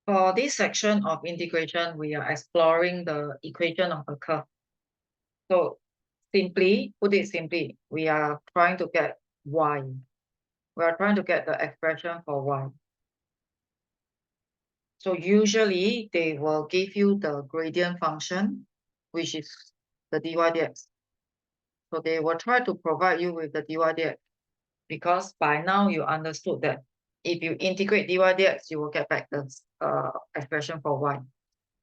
For this section of integration, we are exploring the equation of a curve. So put it simply, we are trying to get y. We are trying to get the expression for y. So usually they will give you the gradient function, which is the dy dx. So they will try to provide you with the dy dx, because by now you understood that if you integrate dy dx, you will get back the expression for y.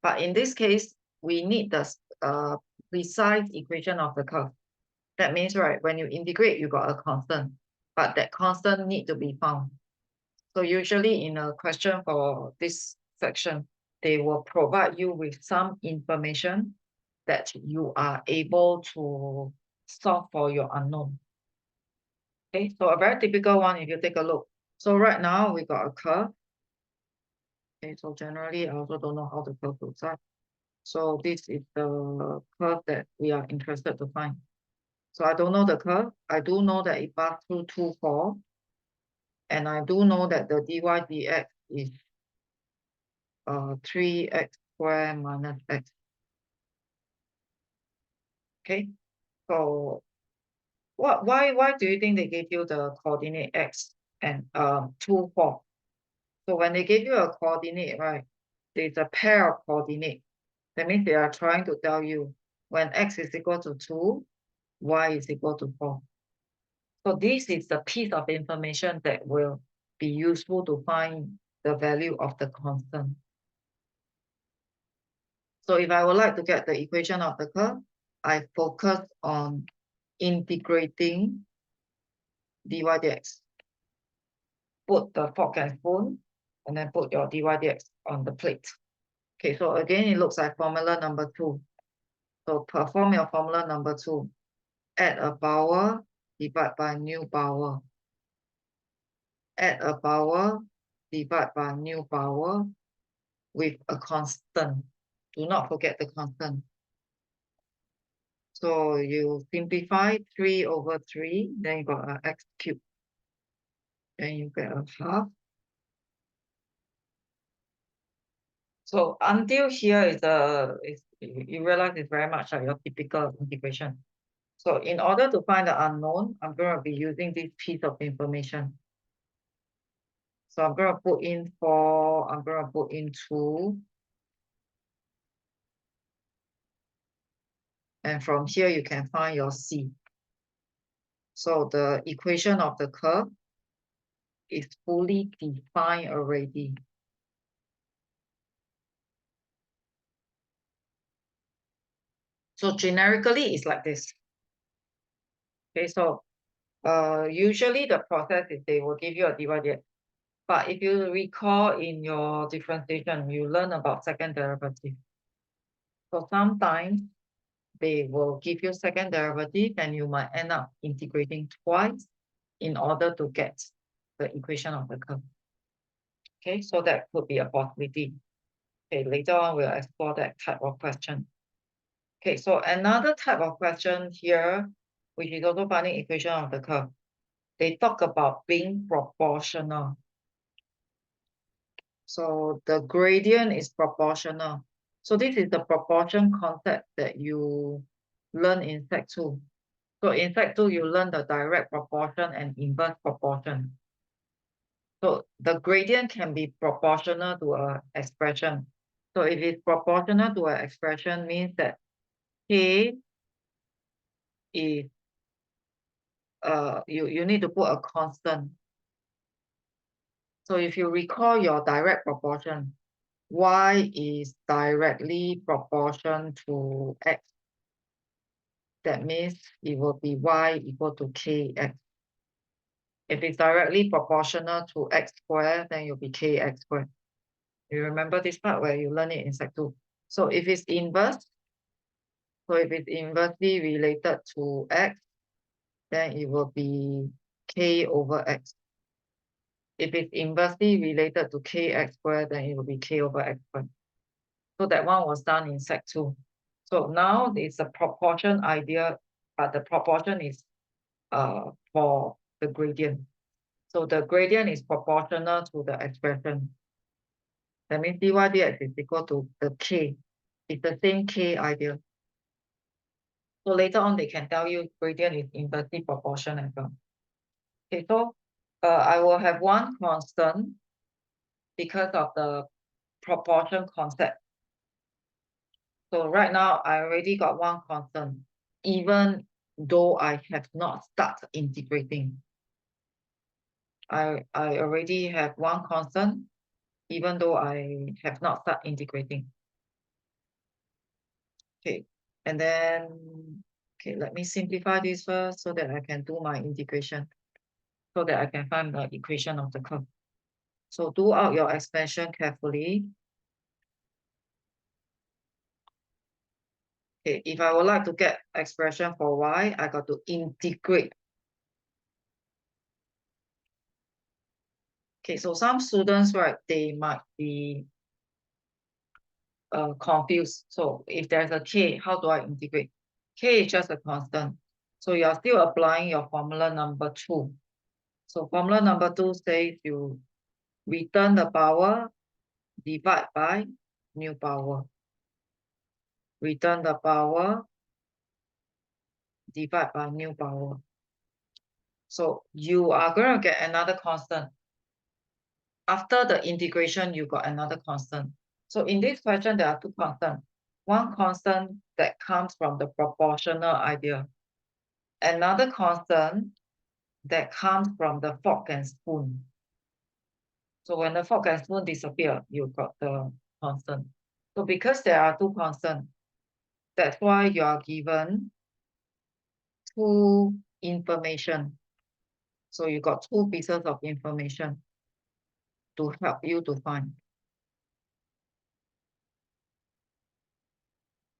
But in this case, we need the precise equation of the curve. That means, right, when you integrate, you got a constant, but that constant need to be found. So usually in a question for this section, they will provide you with some information that you are able to solve for your unknown. Okay, so a very typical one, if you take a look. So right now we got a curve. Okay, so generally I also don't know how the curve looks like. So this is the curve that we are interested to find. So I don't know the curve. I do know that it passes through 2, 4. And I do know that the dy dx is 3x squared minus x. Okay, so why do you think they gave you the coordinate x and 2, 4? So when they give you a coordinate, right, there's a pair of coordinate. That means they are trying to tell you when x is equal to 2, y is equal to 4. So this is the piece of information that will be useful to find the value of the constant. So if I would like to get the equation of the curve, I focus on integrating dy dx. Put the fork and spoon, and then put your dy dx on the plate. Okay, so again, it looks like formula number 2. So perform your formula number 2. Add a power, divide by new power. Add a power, divide by new power with a constant. Do not forget the constant. So you simplify 3 over 3, then you got an x cubed. Then you get a half. So until here you realize it's very much like your typical integration. So in order to find the unknown, I'm going to be using this piece of information. So I'm going to put in 4, I'm going to put in 2. And from here, you can find your C. So the equation of the curve is fully defined already. So generically, it's like this. Okay, so usually the process is they will give you a divided. But if you recall in your differentiation, you learn about second derivative. So sometimes they will give you second derivative and you might end up integrating twice in order to get the equation of the curve. Okay, so that could be a possibility. Okay, later on we'll explore that type of question. Okay, so another type of question here, which is also finding equation of the curve. They talk about being proportional. So the gradient is proportional. So this is the proportion concept that you learn in Sec 2. So in Sec 2, you learn the direct proportion and inverse proportion. So the gradient can be proportional to an expression. So if it's proportional to an expression, means that K is you need to put a constant. So if you recall your direct proportion, y is directly proportion to x. That means it will be y equal to kx. If it's directly proportional to x squared, then you'll be kx squared. You remember this part where you learn it in Sec 2. So if it's inverse, so if it's inversely related to x, then it will be k over x. If it's inversely related to kx squared, then it will be k over x squared. So that one was done in Sec 2. So now it's a proportion idea, but the proportion is for the gradient. So the gradient is proportional to the expression. That means dy dx is equal to the k. It's the same k idea. So later on, they can tell you gradient is inversely proportional as well. Okay, so I will have one constant because of the proportion concept. So right now, I already got one constant, even though I have not started integrating. I already have one constant, even though I have not started integrating. Okay, and then, okay, let me simplify this first so that I can do my integration, so that I can find the equation of the curve. So do out your expansion carefully. Okay, if I would like to get expression for y, I got to integrate. Okay, so some students, right, they might be confused. So if there's a k, how do I integrate? K is just a constant. So you are still applying your formula number 2. So formula number 2 says you return the power, divide by new power. Return the power, divide by new power. So you are going to get another constant. After the integration, you got another constant. So in this question, there are two constants. One constant that comes from the proportional idea. Another constant that comes from the fork and spoon. So when the fork and spoon disappear, you got the constant. So because there are two constants, that's why you are given two information. So you got two pieces of information to help you to find.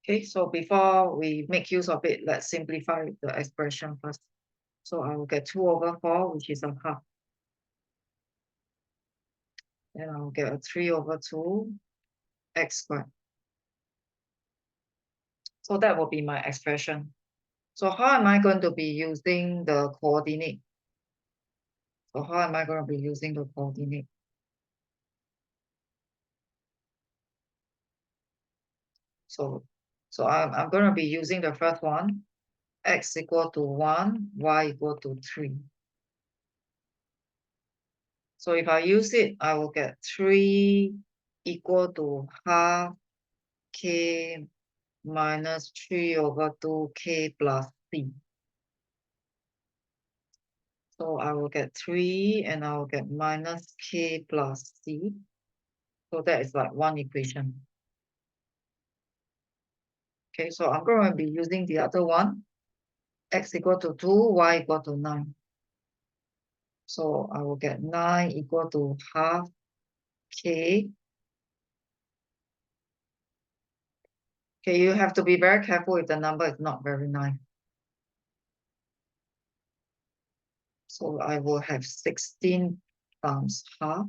Okay, so before we make use of it, let's simplify the expression first. So I will get 2/4, which is a half. Then I'll get a 3/2 x squared. So that will be my expression. So how am I going to be using the coordinate? So how am I going to be using the coordinate? So I'm going to be using the first one, x equal to 1, y equal to 3. So if I use it, I will get 3 equal to half k minus 3/2k plus c. So I will get 3 and I will get minus k plus c. So that is like one equation. Okay, so I'm going to be using the other one, x equal to 2, y equal to 9. So I will get 9 equal to half k. Okay, you have to be very careful if the number is not very nice. So I will have 16 times half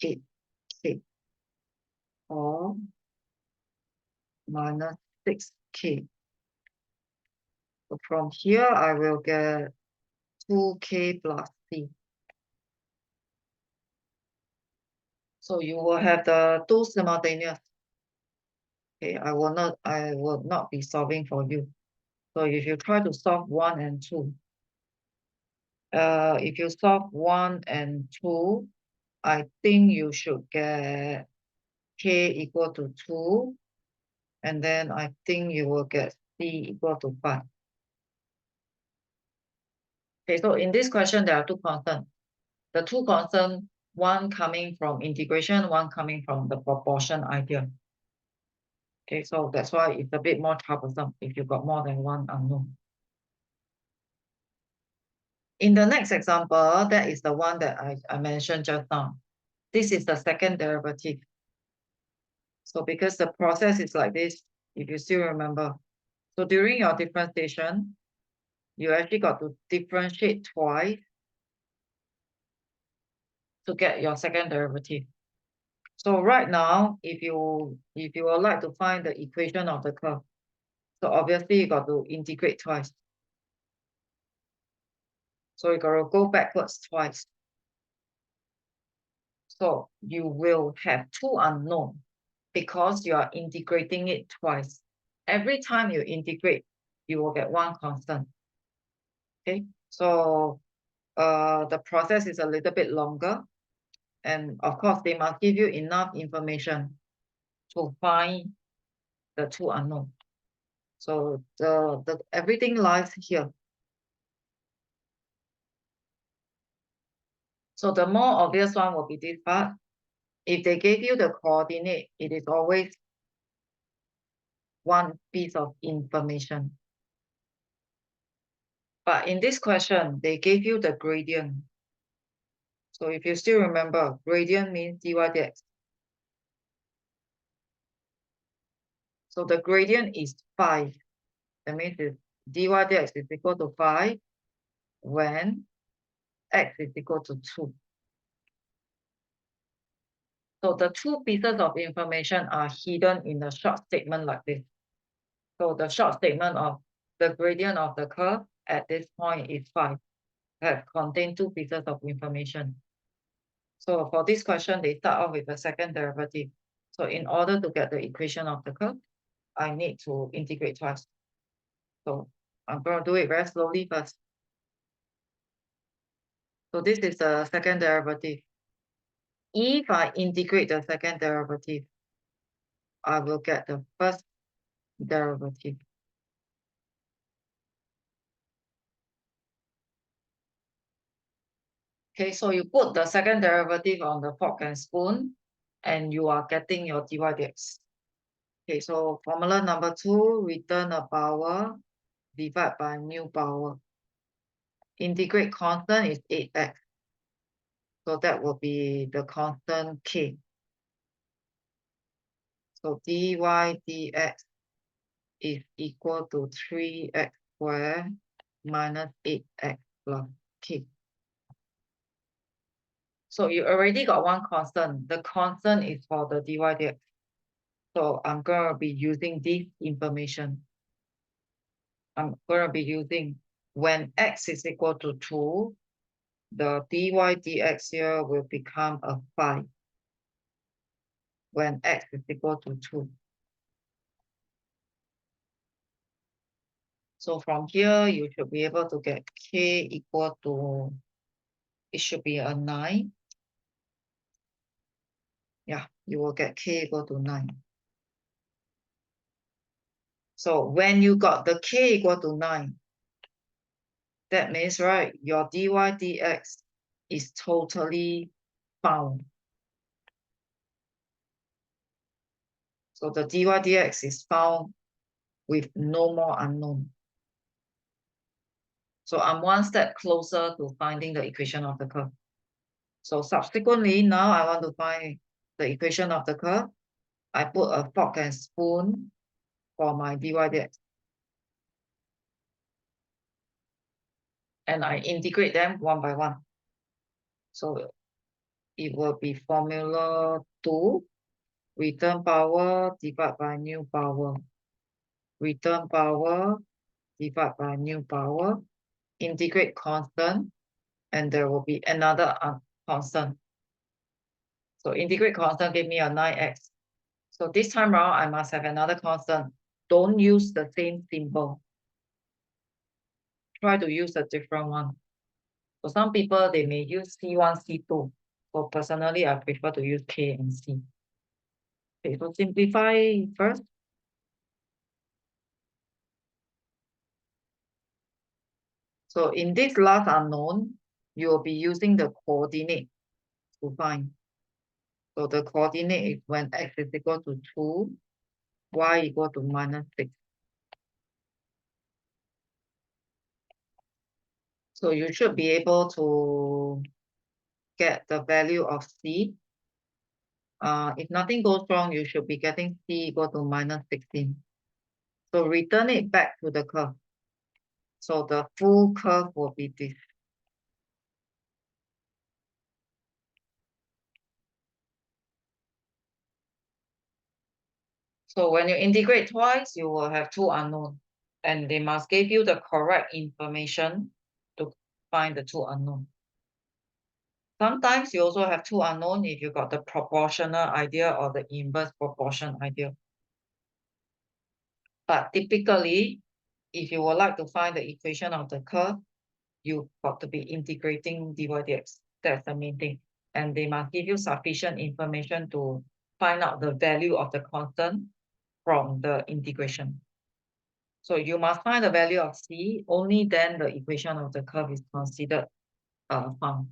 8k or minus 6k. So from here, I will get 2k plus c. So you will have the two simultaneous. Okay, I will not be solving for you. So if you try to solve 1 and 2, if you solve 1 and 2, I think you should get k equal to 2, and then I think you will get c equal to 5. Okay, so in this question, there are two constants. The two constants, one coming from integration, one coming from the proportion idea. Okay, so that's why it's a bit more troublesome if you got more than one unknown. In the next example, that is the one that I mentioned just now. This is the second derivative. So because the process is like this, if you still remember. So during your differentiation, you actually got to differentiate twice to get your second derivative. So right now, if you would like to find the equation of the curve, so obviously you got to integrate twice. So you got to go backwards twice. So you will have two unknown because you are integrating it twice. Every time you integrate, you will get one constant. Okay, so the process is a little bit longer. And of course, they must give you enough information to find the two unknown. So the everything lies here. So the more obvious one will be this part. If they gave you the coordinate, it is always one piece of information. But in this question, they gave you the gradient. So if you still remember, gradient means dy dx. So the gradient is 5. That means dy dx is equal to 5 when x is equal to 2. So the two pieces of information are hidden in a short statement like this. So the short statement of the gradient of the curve at this point is 5. That contain two pieces of information. So for this question, they start off with the second derivative. So in order to get the equation of the curve, I need to integrate twice. So I'm going to do it very slowly first. So this is the second derivative. If I integrate the second derivative, I will get the first derivative. Okay, so you put the second derivative on the fork and spoon, and you are getting your dy dx. Okay, so formula number 2, return a power, divide by new power. Integrate constant is 8x. So that will be the constant k. So dy dx is equal to 3x squared minus 8x plus k. So you already got one constant. The constant is for the dy dx. So I'm going to be using this information. I'm going to be using when x is equal to 2, the dy dx here will become a 5 when x is equal to 2. So from here, you should be able to get k equal to, it should be a 9. Yeah, you will get k equal to 9. So when you got the k equal to 9, that means, right, your dy dx is totally found. So the dy dx is found with no more unknown. So I'm one step closer to finding the equation of the curve. So subsequently, now I want to find the equation of the curve. I put a fork and spoon for my dy dx. And I integrate them one by one. So it will be formula 2, return power divided by new power. Return power divided by new power. Integrate constant, and there will be another constant. So integrate constant give me a 9x. So this time around, I must have another constant. Don't use the same symbol. Try to use a different one. For some people, they may use C1, C2. So personally, I prefer to use K and C. Okay, so simplify first. So in this last unknown, you will be using the coordinate to find. So the coordinate is when x is equal to 2, y equal to minus 6. So you should be able to get the value of C. If nothing goes wrong, you should be getting C equal to minus 16. So return it back to the curve. So the full curve will be this. So when you integrate twice, you will have two unknown, and they must give you the correct information to find the two unknown. Sometimes you also have two unknown if you got the proportional idea or the inverse proportion idea. But typically, if you would like to find the equation of the curve, you got to be integrating dy dx. That's the main thing. And they must give you sufficient information to find out the value of the constant from the integration. So you must find the value of c, only then the equation of the curve is considered found.